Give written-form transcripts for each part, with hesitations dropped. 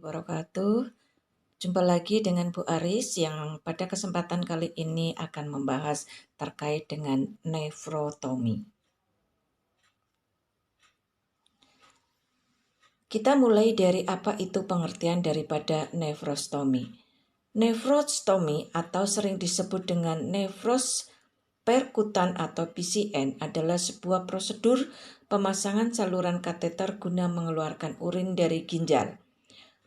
wabarakatuh. Jumpa lagi dengan Bu Aris yang pada kesempatan kali ini akan membahas terkait dengan nefrotomi. Kita mulai dari apa itu pengertian daripada nefrostomi. Nefrostomi atau sering disebut dengan nefros perkutan atau PCN adalah sebuah prosedur pemasangan saluran kateter guna mengeluarkan urin dari ginjal.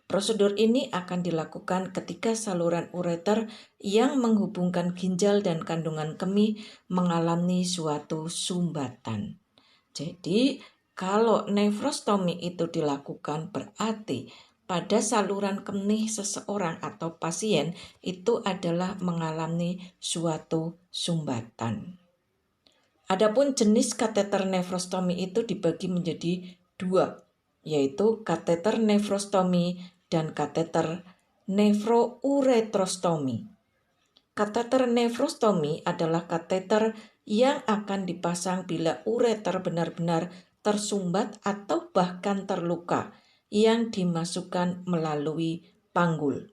Prosedur ini akan dilakukan ketika saluran ureter yang menghubungkan ginjal dan kandungan kemih mengalami suatu sumbatan. Jadi, kalau nefrostomi itu dilakukan berarti pada saluran kemih seseorang atau pasien itu adalah mengalami suatu sumbatan. Adapun jenis kateter nefrostomi itu dibagi menjadi dua, yaitu kateter nefrostomi dan kateter nefrouretrostomi. Kateter nefrostomi adalah kateter yang akan dipasang bila ureter benar-benar tersumbat atau bahkan terluka yang dimasukkan melalui panggul.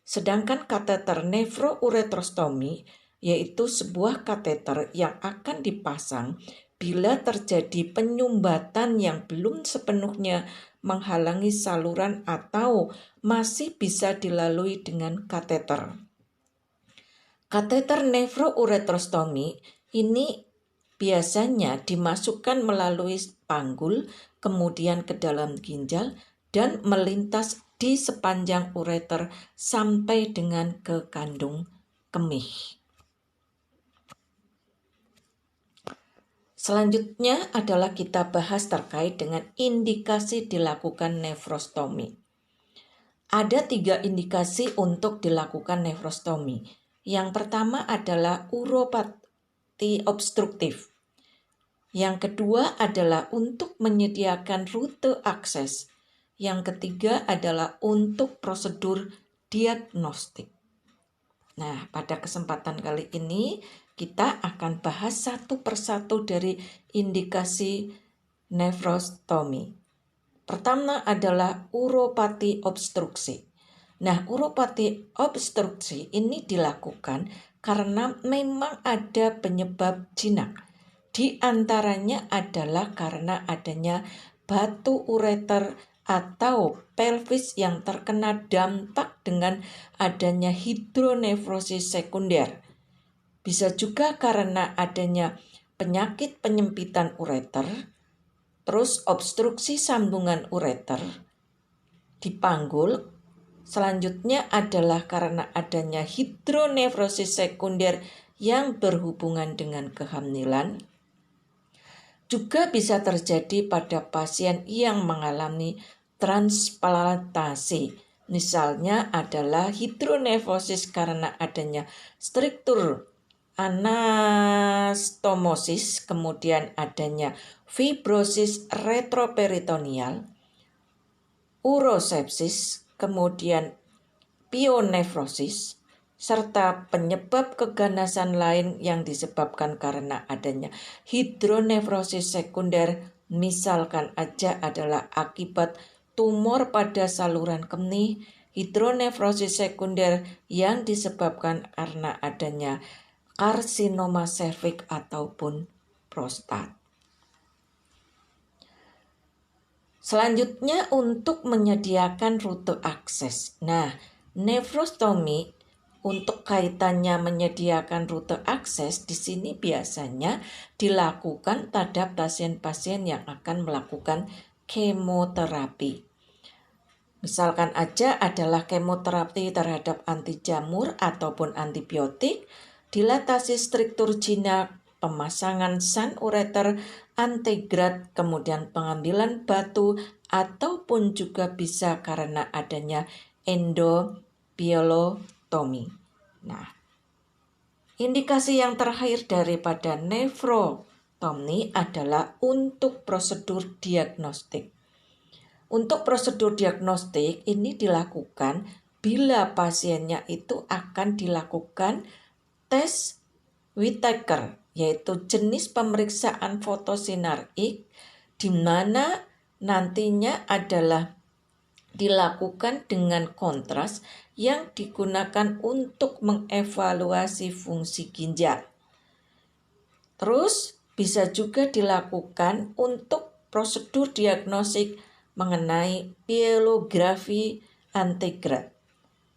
Sedangkan kateter nefrouretrostomi yaitu sebuah kateter yang akan dipasang bila terjadi penyumbatan yang belum sepenuhnya menghalangi saluran atau masih bisa dilalui dengan kateter. Kateter nefrouretrostomi ini biasanya dimasukkan melalui panggul, kemudian ke dalam ginjal dan melintas di sepanjang ureter sampai dengan ke kandung kemih. Selanjutnya adalah kita bahas terkait dengan indikasi dilakukan nefrostomi. Ada 3 indikasi untuk dilakukan nefrostomi. Yang pertama adalah uropati obstruktif. Yang kedua adalah untuk menyediakan rute akses. Yang ketiga adalah untuk prosedur diagnostik. Nah, pada kesempatan kali ini kita akan bahas satu persatu dari indikasi nefrostomi. Pertama adalah uropati obstruksi. Nah, uropati obstruksi ini dilakukan karena memang ada penyebab jinak. Di antaranya adalah karena adanya batu ureter atau pelvis yang terkena dampak dengan adanya hidronefrosis sekunder. Bisa juga karena adanya penyakit penyempitan ureter, terus obstruksi sambungan ureter dipanggul. Selanjutnya adalah karena adanya hidronefrosis sekunder yang berhubungan dengan kehamilan. Juga bisa terjadi pada pasien yang mengalami transplantasi. Misalnya adalah hidronefrosis karena adanya struktur anastomosis, kemudian adanya fibrosis retroperitoneal, urosepsis, kemudian pionefrosis, serta penyebab keganasan lain yang disebabkan karena adanya hidronefrosis sekunder, misalkan aja adalah akibat tumor pada saluran kemih, hidronefrosis sekunder yang disebabkan karena adanya karsinoma serviks ataupun prostat. Selanjutnya untuk menyediakan rute akses. Nah, nefrostomi untuk kaitannya menyediakan rute akses di sini biasanya dilakukan pada pasien-pasien yang akan melakukan kemoterapi. Misalkan aja adalah kemoterapi terhadap anti jamur ataupun antibiotik, dilatasi struktur jinak, pemasangan shunt ureter, antegrad, kemudian pengambilan batu, ataupun juga bisa karena adanya endopiolotomi. Nah, indikasi yang terakhir daripada nefrotomi adalah untuk prosedur diagnostik. Untuk prosedur diagnostik ini dilakukan bila pasiennya itu akan dilakukan tes Whittaker, yaitu jenis pemeriksaan fotosinarik, di mana nantinya adalah dilakukan dengan kontras yang digunakan untuk mengevaluasi fungsi ginjal. Terus bisa juga dilakukan untuk prosedur diagnostik mengenai pielografi antigrad.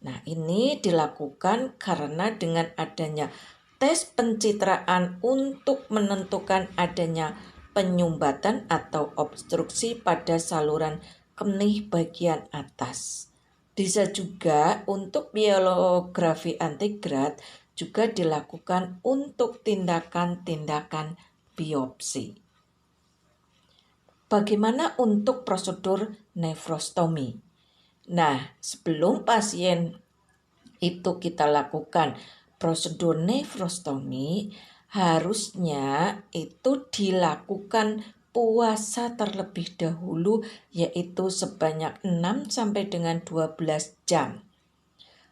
Nah, ini dilakukan karena dengan adanya tes pencitraan untuk menentukan adanya penyumbatan atau obstruksi pada saluran kemih bagian atas. Bisa juga untuk pielografi antigrad juga dilakukan untuk tindakan-tindakan biopsi. Bagaimana untuk prosedur nefrostomi? Nah, sebelum pasien itu kita lakukan prosedur nefrostomi, harusnya itu dilakukan puasa terlebih dahulu, yaitu sebanyak 6 sampai dengan 12 jam.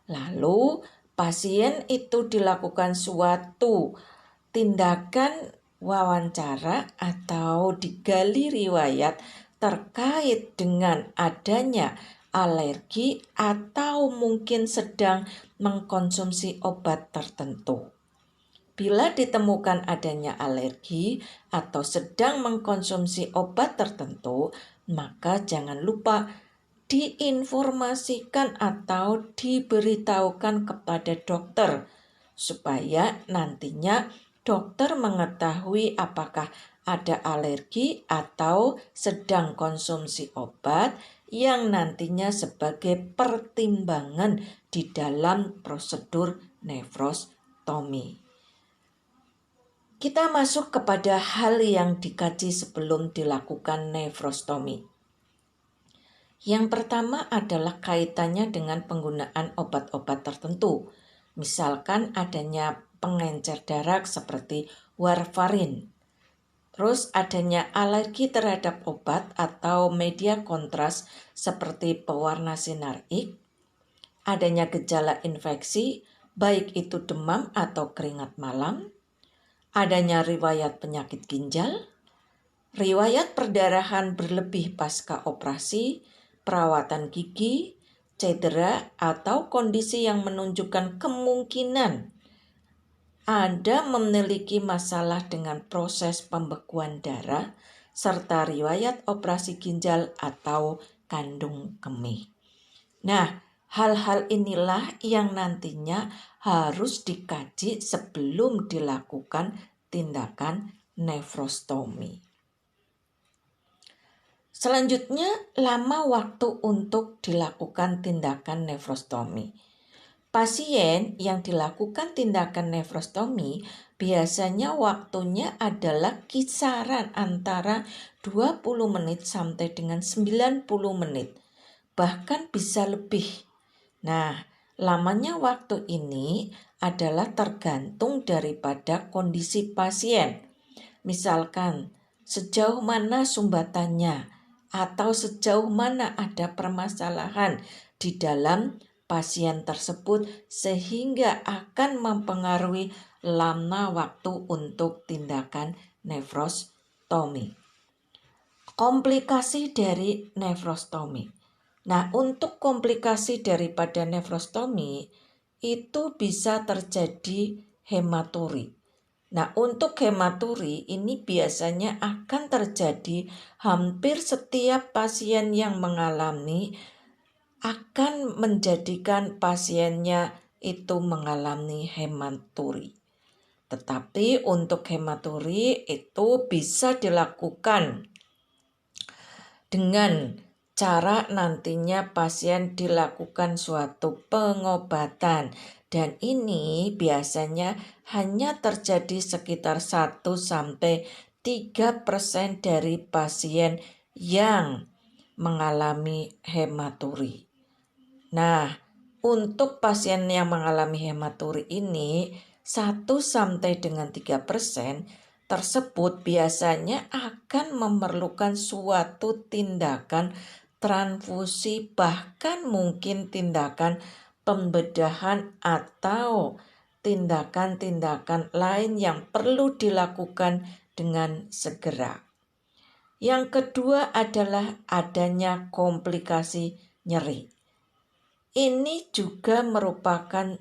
Lalu pasien itu dilakukan suatu tindakan wawancara atau digali riwayat terkait dengan adanya alergi atau mungkin sedang mengkonsumsi obat tertentu. Bila ditemukan adanya alergi atau sedang mengkonsumsi obat tertentu, maka jangan lupa diinformasikan atau diberitahukan kepada dokter supaya nantinya dokter mengetahui apakah ada alergi atau sedang konsumsi obat yang nantinya sebagai pertimbangan di dalam prosedur nefrostomi. Kita masuk kepada hal yang dikaji sebelum dilakukan nefrostomi. Yang pertama adalah kaitannya dengan penggunaan obat-obat tertentu. Misalkan adanya pengencer darah seperti warfarin. Terus adanya alergi terhadap obat atau media kontras seperti pewarna sinar X. Adanya gejala infeksi, baik itu demam atau keringat malam. Adanya riwayat penyakit ginjal, riwayat perdarahan berlebih pasca operasi, perawatan gigi, cedera, atau kondisi yang menunjukkan kemungkinan Anda memiliki masalah dengan proses pembekuan darah, serta riwayat operasi ginjal atau kandung kemih. Nah, hal-hal inilah yang nantinya harus dikaji sebelum dilakukan tindakan nefrostomi. Selanjutnya, lama waktu untuk dilakukan tindakan nefrostomi. Pasien yang dilakukan tindakan nefrostomi biasanya waktunya adalah kisaran antara 20 menit sampai dengan 90 menit. Bahkan bisa lebih. Nah, lamanya waktu ini adalah tergantung daripada kondisi pasien. Misalkan, sejauh mana sumbatannya atau sejauh mana ada permasalahan di dalam pasien tersebut sehingga akan mempengaruhi lama waktu untuk tindakan nefrostomi. Komplikasi dari nefrostomi. Nah, untuk komplikasi daripada nefrostomi itu bisa terjadi hematuri. Nah, untuk hematuri ini biasanya akan terjadi hampir setiap pasien yang mengalami akan menjadikan pasiennya itu mengalami hematuri. Tetapi untuk hematuri itu bisa dilakukan dengan cara nantinya pasien dilakukan suatu pengobatan dan ini biasanya hanya terjadi sekitar 1-3% dari pasien yang mengalami hematuri. Nah, untuk pasien yang mengalami hematuri ini 1-3% tersebut biasanya akan memerlukan suatu tindakan transfusi, bahkan mungkin tindakan pembedahan atau tindakan-tindakan lain yang perlu dilakukan dengan segera. Yang kedua adalah adanya komplikasi nyeri. Ini juga merupakan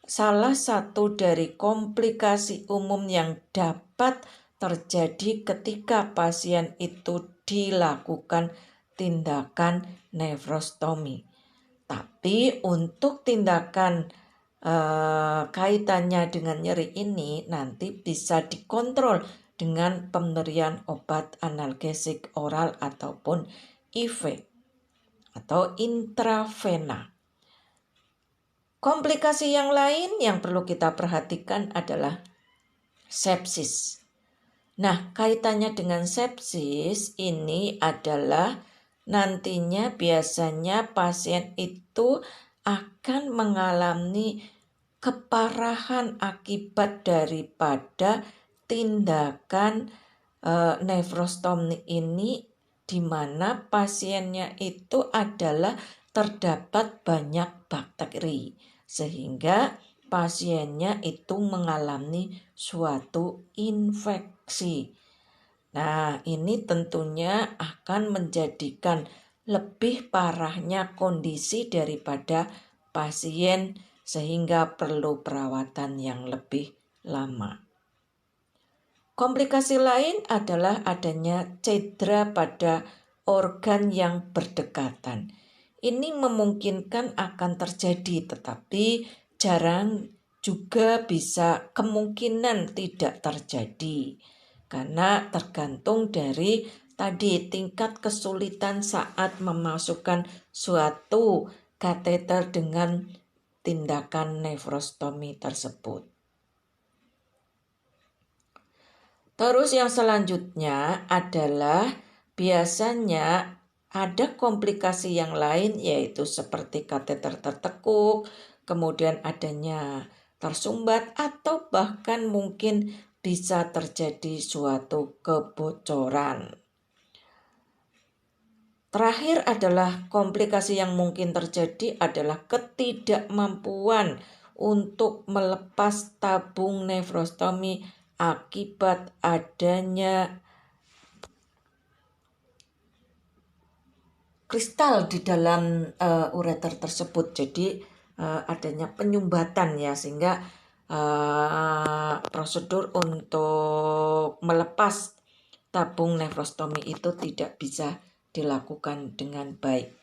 salah satu dari komplikasi umum yang dapat terjadi ketika pasien itu dilakukan tindakan nefrostomi. Tapi untuk tindakan kaitannya dengan nyeri ini nanti bisa dikontrol dengan pemberian obat analgesik oral ataupun IV atau intravena. Komplikasi yang lain yang perlu kita perhatikan adalah sepsis. Nah, kaitannya dengan sepsis ini adalah nantinya biasanya pasien itu akan mengalami keparahan akibat daripada tindakan nefrostomi ini, di mana pasiennya itu adalah terdapat banyak bakteri sehingga pasiennya itu mengalami suatu infeksi. Nah, ini tentunya akan menjadikan lebih parahnya kondisi daripada pasien sehingga perlu perawatan yang lebih lama. Komplikasi lain adalah adanya cedera pada organ yang berdekatan. Ini memungkinkan akan terjadi, tetapi jarang juga bisa kemungkinan tidak terjadi. Karena tergantung dari tadi tingkat kesulitan saat memasukkan suatu kateter dengan tindakan nefrostomi tersebut. Terus yang selanjutnya adalah biasanya ada komplikasi yang lain, yaitu seperti kateter tertekuk, kemudian adanya tersumbat, atau bahkan mungkin bisa terjadi suatu kebocoran. Terakhir adalah komplikasi yang mungkin terjadi adalah ketidakmampuan untuk melepas tabung nefrostomi akibat adanya kristal di dalam ureter tersebut. Jadi adanya penyumbatan ya, sehingga prosedur untuk melepas tabung nefrostomi itu tidak bisa dilakukan dengan baik.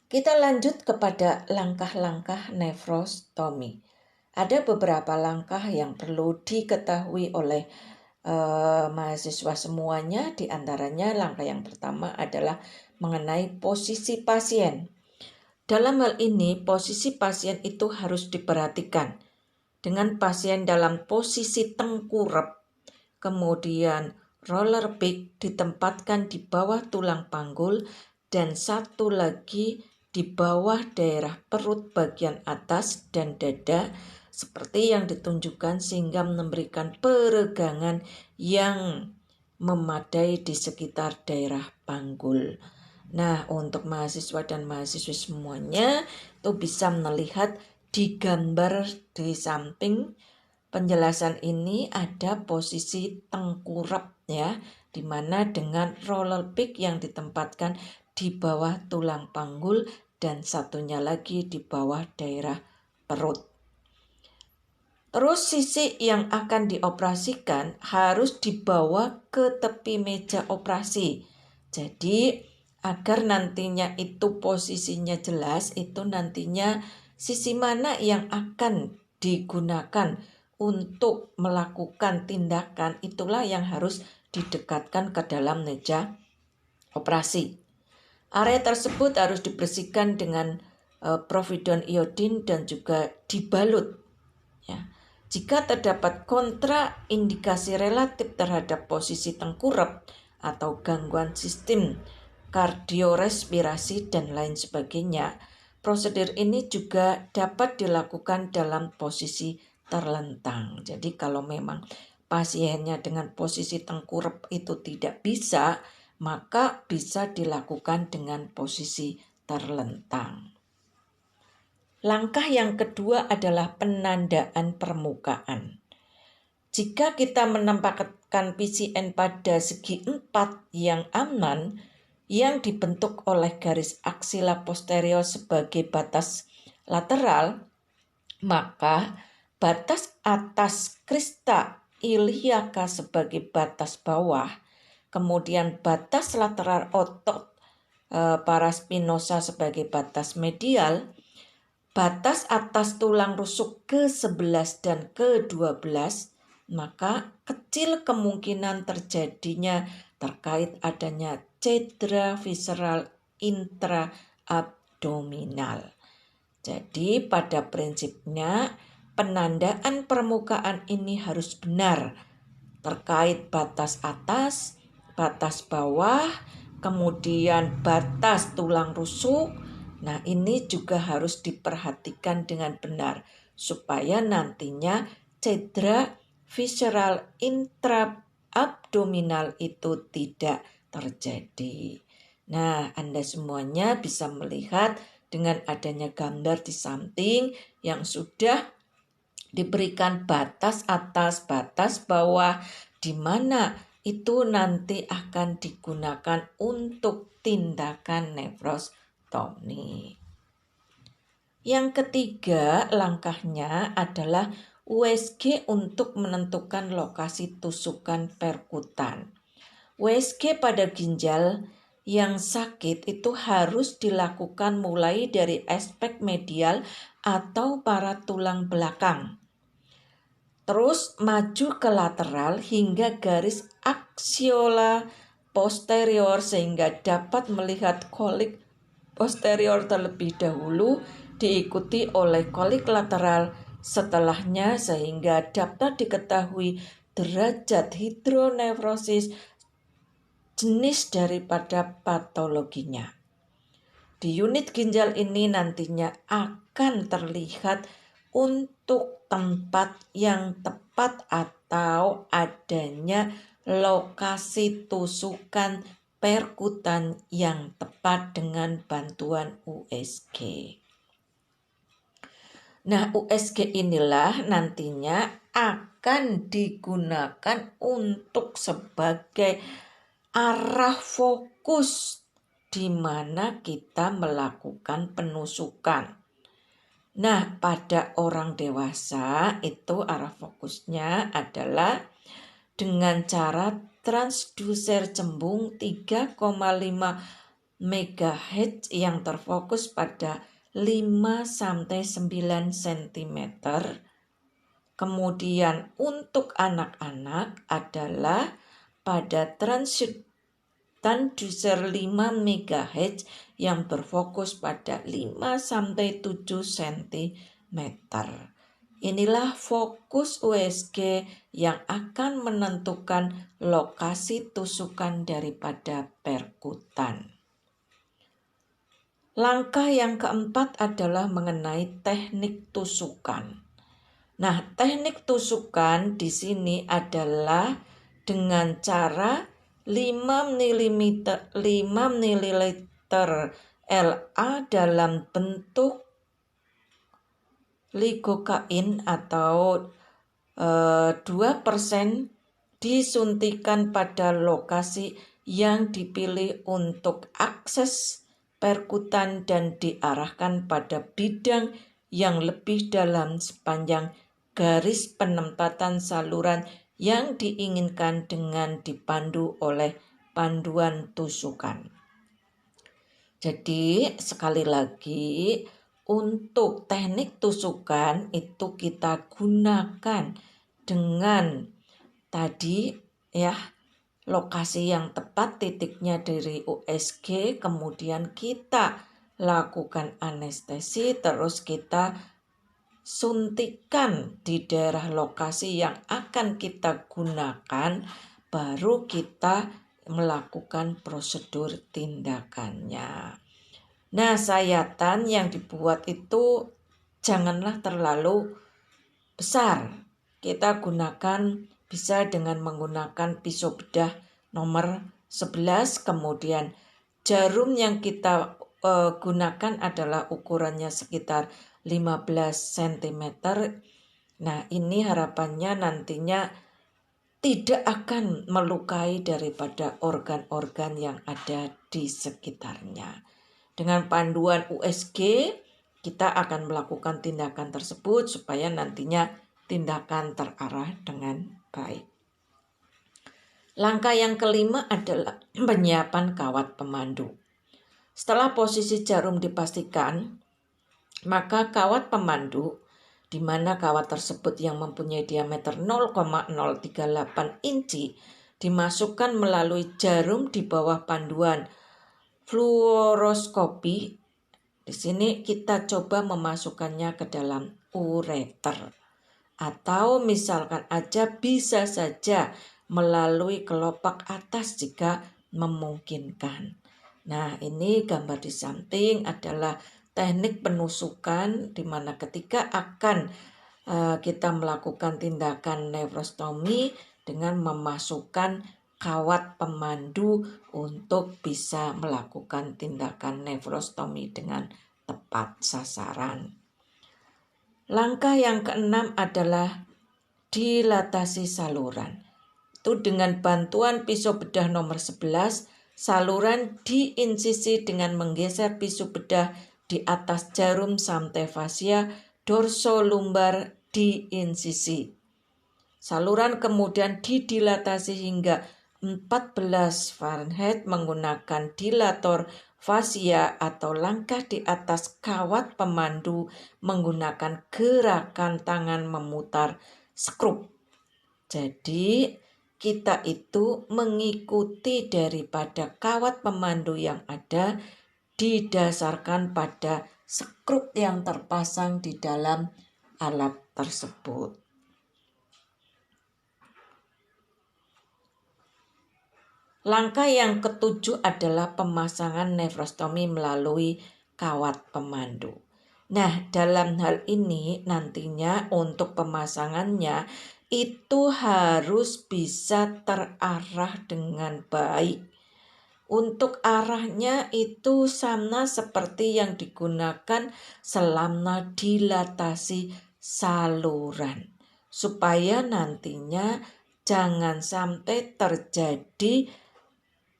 Kita lanjut kepada langkah-langkah nefrostomi. Ada beberapa langkah yang perlu diketahui oleh mahasiswa semuanya. Di antaranya langkah yang pertama adalah mengenai posisi pasien. Dalam hal ini posisi pasien itu harus diperhatikan. Dengan pasien dalam posisi tengkurap, kemudian roller peak ditempatkan di bawah tulang panggul dan satu lagi di bawah daerah perut bagian atas dan dada, seperti yang ditunjukkan, sehingga memberikan peregangan yang memadai di sekitar daerah panggul. Nah, untuk mahasiswa dan mahasiswi semuanya itu bisa melihat di gambar di samping penjelasan ini ada posisi tengkurap ya, di mana dengan roller peak yang ditempatkan di bawah tulang panggul dan satunya lagi di bawah daerah perut. Terus sisi yang akan dioperasikan harus dibawa ke tepi meja operasi. Jadi agar nantinya itu posisinya jelas, itu nantinya sisi mana yang akan digunakan untuk melakukan tindakan, itulah yang harus didekatkan ke dalam meja operasi. Area tersebut harus dibersihkan dengan providon iodin dan juga dibalut ya. Jika terdapat kontraindikasi relatif terhadap posisi tengkurap atau gangguan sistem kardiorespirasi dan lain sebagainya, prosedur ini juga dapat dilakukan dalam posisi terlentang. Jadi kalau memang pasiennya dengan posisi tengkurap itu tidak bisa, maka bisa dilakukan dengan posisi terlentang. Langkah yang kedua adalah penandaan permukaan. Jika kita menempatkan PCN pada segi 4 yang aman, yang dibentuk oleh garis aksila posterior sebagai batas lateral, maka batas atas crista iliaca sebagai batas bawah, kemudian batas lateral otot paraspinosa sebagai batas medial, batas atas tulang rusuk ke-11 dan ke-12, maka kecil kemungkinan terjadinya terkait adanya cedera visceral intraabdominal. Jadi pada prinsipnya penandaan permukaan ini harus benar terkait batas atas, batas bawah, kemudian batas tulang rusuk. Nah, ini juga harus diperhatikan dengan benar supaya nantinya cedera visceral intraabdominal itu tidak terjadi. Nah, Anda semuanya bisa melihat dengan adanya gambar di samping yang sudah diberikan batas atas, batas bawah, di mana itu nanti akan digunakan untuk tindakan nefrostomi. Yang ketiga langkahnya adalah USG untuk menentukan lokasi tusukan perkutan. USG pada ginjal yang sakit itu harus dilakukan mulai dari aspek medial atau para tulang belakang. Terus maju ke lateral hingga garis aksiola posterior sehingga dapat melihat kolik posterior terlebih dahulu, diikuti oleh kolik lateral setelahnya sehingga dapat diketahui derajat hidronefrosis jenis daripada patologinya. Di unit ginjal ini nantinya akan terlihat untuk tempat yang tepat atau adanya lokasi tusukan perkutan yang tepat dengan bantuan USG. Nah, USG inilah nantinya akan digunakan untuk sebagai arah fokus di mana kita melakukan penusukan. Nah, pada orang dewasa itu arah fokusnya adalah dengan cara transduser cembung 3,5 MHz yang terfokus pada 5-9 cm. Kemudian untuk anak-anak adalah pada transducer 5 MHz yang berfokus pada 5-7 cm. Inilah fokus USG yang akan menentukan lokasi tusukan daripada perkutan. Langkah yang keempat adalah mengenai teknik tusukan. Nah, teknik tusukan di sini adalah dengan cara 5 ml LA dalam bentuk lidokain atau 2% disuntikan pada lokasi yang dipilih untuk akses perkutan dan diarahkan pada bidang yang lebih dalam sepanjang garis penempatan saluran yang diinginkan dengan dipandu oleh panduan tusukan. Jadi sekali lagi untuk teknik tusukan itu kita gunakan dengan tadi ya lokasi yang tepat titiknya dari USG, kemudian kita lakukan anestesi, terus kita suntikan di daerah lokasi yang akan kita gunakan, baru kita melakukan prosedur tindakannya. Nah, sayatan yang dibuat itu janganlah terlalu besar. Kita gunakan bisa dengan menggunakan pisau bedah nomor 11, kemudian jarum yang kita gunakan adalah ukurannya sekitar 15 cm. Nah, ini harapannya nantinya tidak akan melukai daripada organ-organ yang ada di sekitarnya. Dengan panduan USG, kita akan melakukan tindakan tersebut supaya nantinya tindakan terarah dengan baik. Langkah yang kelima adalah penyiapan kawat pemandu. Setelah posisi jarum dipastikan, maka kawat pemandu, di mana kawat tersebut yang mempunyai diameter 0,038 inci dimasukkan melalui jarum di bawah panduan fluoroskopi. Di sini kita coba memasukkannya ke dalam ureter, atau misalkan aja bisa saja melalui kelopak atas jika memungkinkan. Nah, ini gambar di samping adalah teknik penusukan di mana ketika akan kita melakukan tindakan nefrostomi dengan memasukkan kawat pemandu untuk bisa melakukan tindakan nefrostomi dengan tepat sasaran. Langkah yang keenam adalah dilatasi saluran. Itu dengan bantuan pisau bedah nomor 11, saluran diinsisi dengan menggeser pisau bedah di atas jarum sampai fascia dorsolumbar diinsisi. Saluran kemudian didilatasi hingga 14 Fahrenheit menggunakan dilator fascia atau langkah di atas kawat pemandu menggunakan gerakan tangan memutar skrup. Jadi kita itu mengikuti daripada kawat pemandu yang ada didasarkan pada skrup yang terpasang di dalam alat tersebut. Langkah yang ketujuh adalah pemasangan nefrostomi melalui kawat pemandu. Nah, dalam hal ini nantinya untuk pemasangannya itu harus bisa terarah dengan baik. Untuk arahnya itu sama seperti yang digunakan selama dilatasi saluran. Supaya nantinya jangan sampai terjadi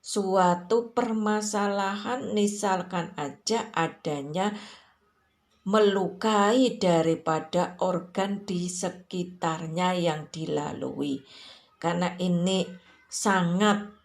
suatu permasalahan, misalkan aja adanya melukai daripada organ di sekitarnya yang dilalui. Karena ini sangat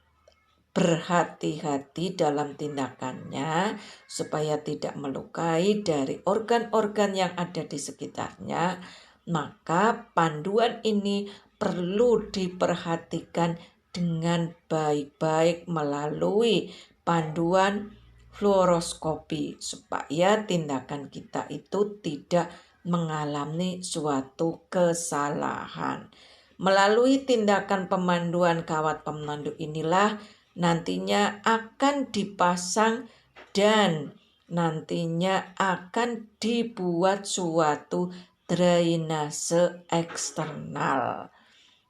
berhati-hati dalam tindakannya supaya tidak melukai dari organ-organ yang ada di sekitarnya, maka panduan ini perlu diperhatikan dengan baik-baik melalui panduan fluoroskopi supaya tindakan kita itu tidak mengalami suatu kesalahan. Melalui tindakan pemanduan kawat pemandu inilah nantinya akan dipasang dan nantinya akan dibuat suatu drainase eksternal.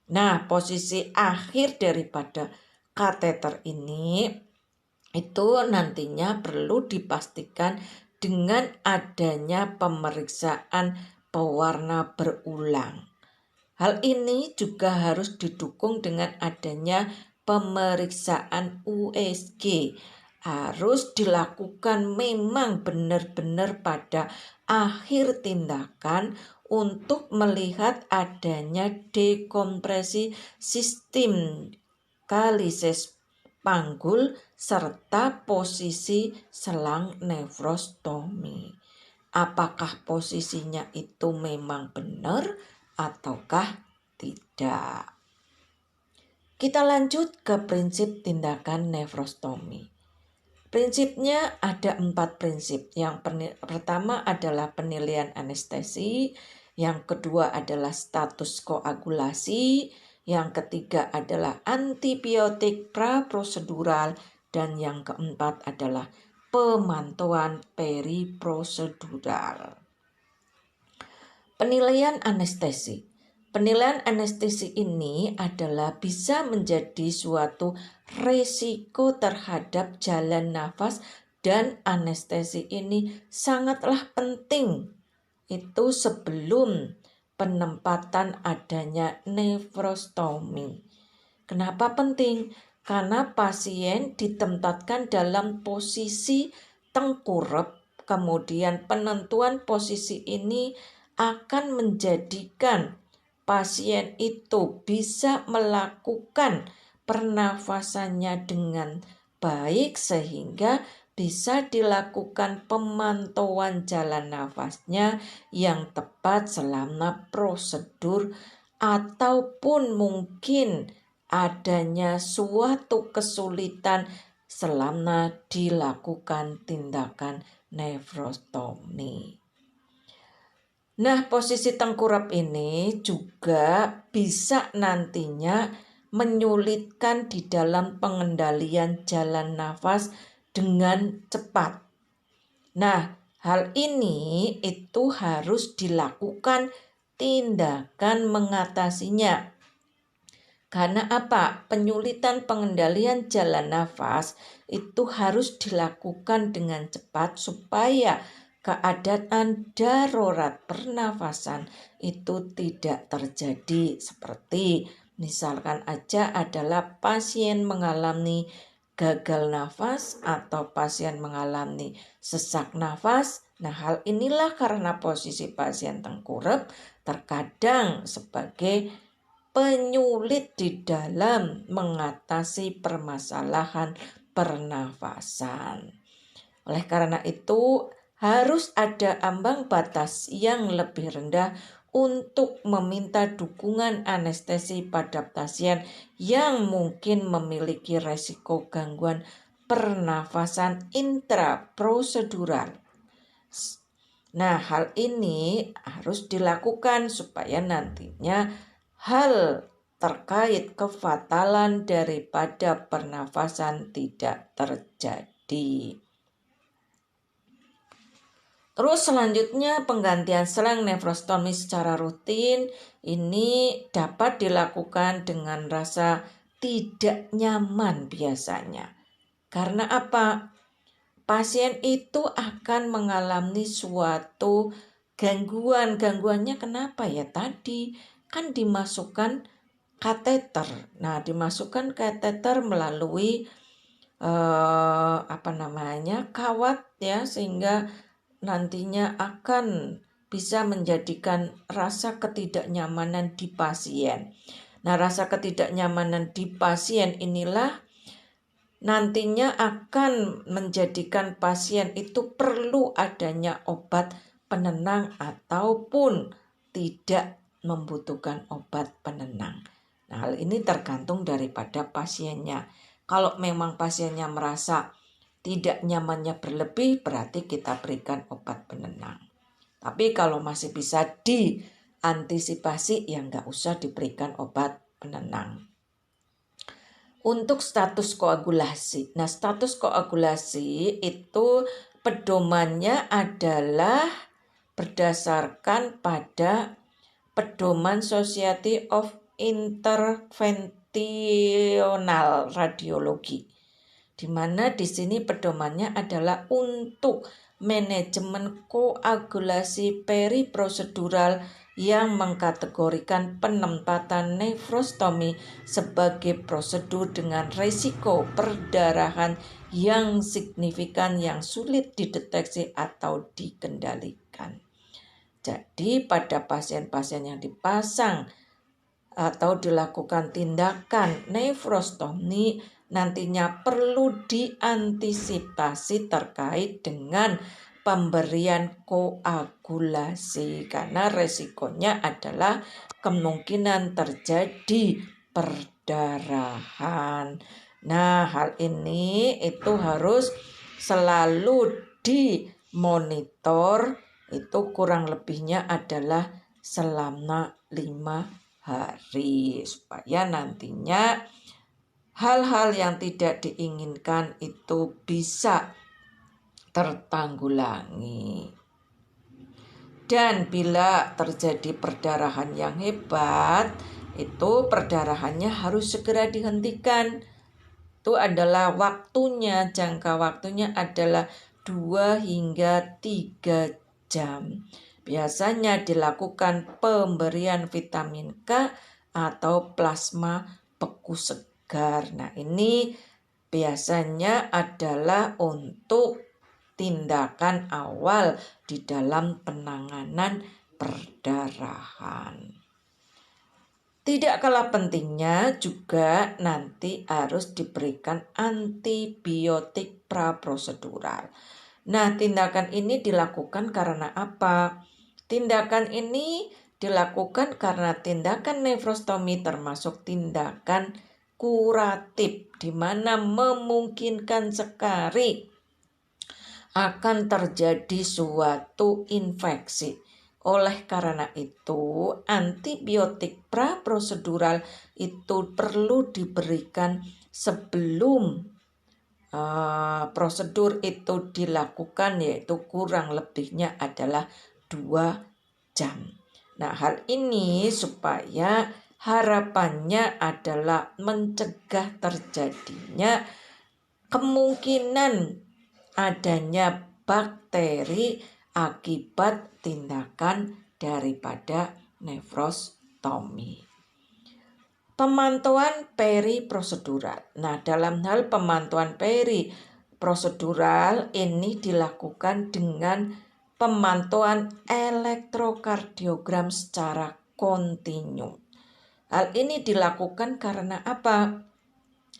Nah, posisi akhir daripada kateter ini itu nantinya perlu dipastikan dengan adanya pemeriksaan pewarna berulang. Hal ini juga harus didukung dengan adanya pemeriksaan USG. Harus dilakukan memang benar-benar pada akhir tindakan untuk melihat adanya dekompresi sistem kalises panggul serta posisi selang nefrostomi. Apakah posisinya itu memang benar ataukah tidak? Kita lanjut ke prinsip tindakan nefrostomi. Prinsipnya ada 4 prinsip. Yang pertama adalah penilaian anestesi, yang kedua adalah status koagulasi, yang ketiga adalah antibiotik praprosedural, dan yang keempat adalah pemantauan periprosedural. Penilaian anestesi. Penilaian anestesi ini adalah bisa menjadi suatu resiko terhadap jalan nafas dan anestesi ini sangatlah penting. Itu sebelum penempatan adanya nefrostomi. Kenapa penting? Karena pasien ditempatkan dalam posisi tengkurap, kemudian penentuan posisi ini akan menjadikan pasien itu bisa melakukan pernafasannya dengan baik sehingga bisa dilakukan pemantauan jalan nafasnya yang tepat selama prosedur ataupun mungkin adanya suatu kesulitan selama dilakukan tindakan nefrostomi. Nah, posisi tengkurap ini juga bisa nantinya menyulitkan di dalam pengendalian jalan nafas dengan cepat. Nah, hal ini itu harus dilakukan tindakan mengatasinya. Karena apa? Penyulitan pengendalian jalan nafas itu harus dilakukan dengan cepat supaya keadaan darurat pernafasan itu tidak terjadi. Seperti misalkan aja adalah pasien mengalami gagal nafas atau pasien mengalami sesak nafas. Nah, hal inilah karena posisi pasien tengkurap terkadang sebagai penyulit di dalam mengatasi permasalahan pernafasan. Oleh karena itu, harus ada ambang batas yang lebih rendah untuk meminta dukungan anestesi pada pasien yang mungkin memiliki resiko gangguan pernafasan intraprosedural. Nah, hal ini harus dilakukan supaya nantinya hal terkait kefatalan daripada pernafasan tidak terjadi. Terus selanjutnya penggantian selang nefrostomi secara rutin ini dapat dilakukan dengan rasa tidak nyaman biasanya. Karena apa? Pasien itu akan mengalami suatu gangguannya kenapa ya tadi? Kan dimasukkan kateter. Nah, dimasukkan kateter melalui kawat ya, sehingga nantinya akan bisa menjadikan rasa ketidaknyamanan di pasien. Nah, rasa ketidaknyamanan di pasien inilah nantinya akan menjadikan pasien itu perlu adanya obat penenang ataupun tidak membutuhkan obat penenang. Nah, hal ini tergantung daripada pasiennya. Kalau memang pasiennya merasa tidak nyamannya berlebih, berarti kita berikan obat penenang. Tapi kalau masih bisa diantisipasi, ya nggak usah diberikan obat penenang. Untuk status koagulasi. Nah, status koagulasi itu pedomannya adalah berdasarkan pada pedoman Society of Interventional Radiology, di mana di sini pedomannya adalah untuk manajemen koagulasi periprosedural yang mengkategorikan penempatan nefrostomi sebagai prosedur dengan risiko perdarahan yang signifikan yang sulit dideteksi atau dikendalikan. Jadi pada pasien-pasien yang dipasang atau dilakukan tindakan nefrostomi nantinya perlu diantisipasi terkait dengan pemberian koagulasi karena resikonya adalah kemungkinan terjadi perdarahan. Nah, hal ini itu harus selalu dimonitor, itu kurang lebihnya adalah selama 5 hari supaya nantinya hal-hal yang tidak diinginkan itu bisa tertanggulangi. Dan bila terjadi perdarahan yang hebat, itu perdarahannya harus segera dihentikan. Itu adalah waktunya, jangka waktunya adalah 2 hingga 3 jam. Biasanya dilakukan pemberian vitamin K atau plasma beku beku segar. Nah, ini biasanya adalah untuk tindakan awal di dalam penanganan perdarahan. Tidak kalah pentingnya juga nanti harus diberikan antibiotik praprosedural. Nah, tindakan ini dilakukan karena apa? Tindakan ini dilakukan karena tindakan nefrostomi termasuk tindakan kuratif, di mana memungkinkan sekali akan terjadi suatu infeksi. Oleh karena itu, antibiotik praprosedural itu perlu diberikan sebelum prosedur itu dilakukan, yaitu kurang lebihnya adalah 2 jam. Nah, hal ini supaya harapannya adalah mencegah terjadinya kemungkinan adanya bakteri akibat tindakan daripada nefrostomi. Pemantauan periprosedural. Nah, dalam hal pemantauan periprosedural ini dilakukan dengan pemantauan elektrokardiogram secara kontinu. Hal ini dilakukan karena apa?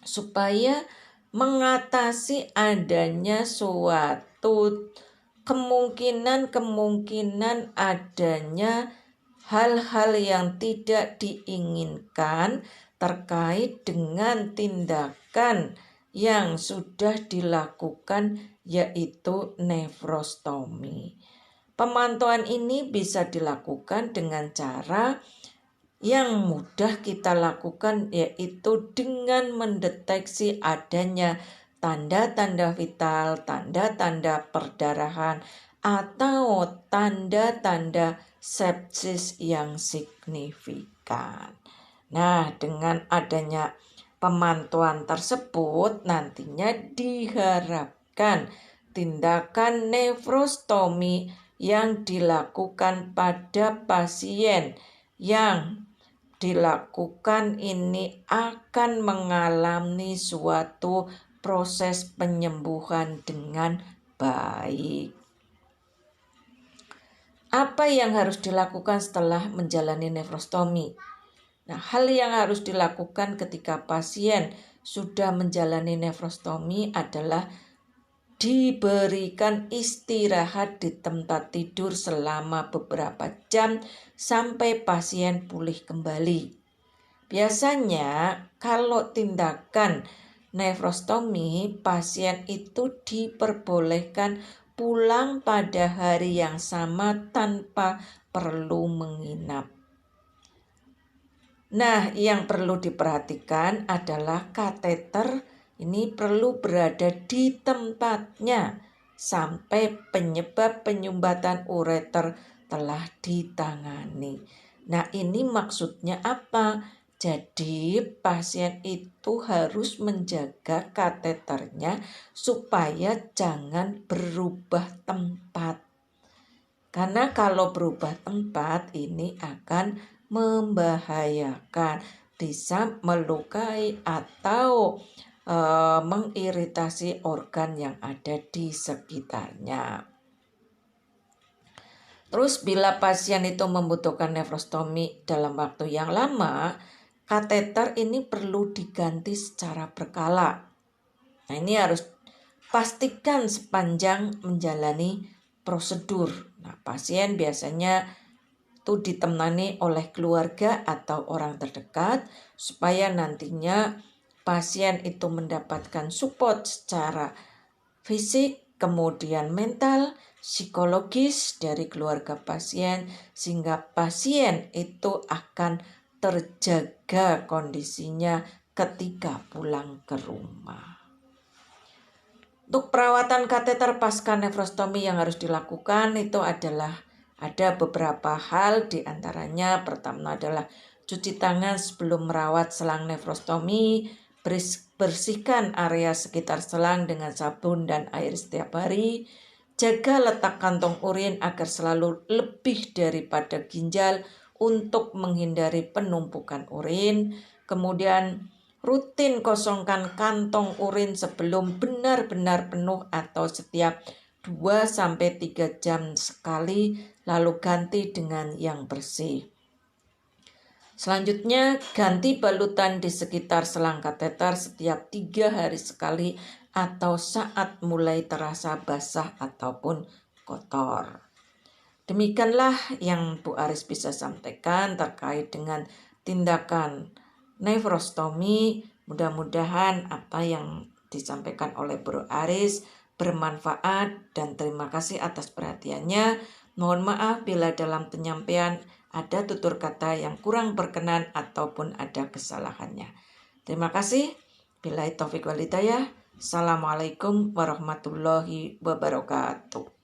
Supaya mengatasi adanya suatu kemungkinan adanya hal-hal yang tidak diinginkan terkait dengan tindakan yang sudah dilakukan, yaitu nefrostomi. Pemantauan ini bisa dilakukan dengan cara yang mudah kita lakukan, yaitu dengan mendeteksi adanya tanda-tanda vital, tanda-tanda perdarahan, atau tanda-tanda sepsis yang signifikan. Nah, dengan adanya pemantauan tersebut nantinya diharapkan tindakan nefrostomi yang dilakukan pada pasien yang dilakukan ini akan mengalami suatu proses penyembuhan dengan baik. Apa yang harus dilakukan setelah menjalani nefrostomi? Nah, hal yang harus dilakukan ketika pasien sudah menjalani nefrostomi adalah diberikan istirahat di tempat tidur selama beberapa jam sampai pasien pulih kembali. Biasanya kalau tindakan nefrostomi, pasien itu diperbolehkan pulang pada hari yang sama tanpa perlu menginap. Nah, yang perlu diperhatikan adalah kateter ini perlu berada di tempatnya sampai penyebab penyumbatan ureter telah ditangani. Nah, ini maksudnya apa? Jadi pasien itu harus menjaga kateternya supaya jangan berubah tempat. Karena kalau berubah tempat ini akan membahayakan, bisa melukai atau mengiritasi organ yang ada di sekitarnya. Terus bila pasien itu membutuhkan nefrostomi dalam waktu yang lama, kateter ini perlu diganti secara berkala. Nah, ini harus pastikan sepanjang menjalani prosedur. Nah, pasien biasanya itu ditemani oleh keluarga atau orang terdekat supaya nantinya pasien itu mendapatkan support secara fisik, kemudian mental, psikologis dari keluarga pasien, sehingga pasien itu akan terjaga kondisinya ketika pulang ke rumah. Untuk perawatan kateter pasca nefrostomi yang harus dilakukan itu adalah ada beberapa hal, diantaranya pertama adalah cuci tangan sebelum merawat selang nefrostomi, bersihkan area sekitar selang dengan sabun dan air setiap hari, jaga letak kantong urin agar selalu lebih daripada ginjal untuk menghindari penumpukan urin, kemudian Rutin kosongkan kantong urin sebelum benar-benar penuh atau setiap 2-3 jam sekali, lalu ganti dengan yang bersih. Selanjutnya, ganti balutan di sekitar selang kateter setiap 3 hari sekali atau saat mulai terasa basah ataupun kotor. Demikianlah yang Bu Aris bisa sampaikan terkait dengan tindakan nefrostomi. Mudah-mudahan apa yang disampaikan oleh Bu Aris bermanfaat dan terima kasih atas perhatiannya. Mohon maaf bila dalam penyampaian ada tutur kata yang kurang berkenan ataupun ada kesalahannya. Terima kasih. Billahi taufiq wal hidayah. Assalamualaikum warahmatullahi wabarakatuh.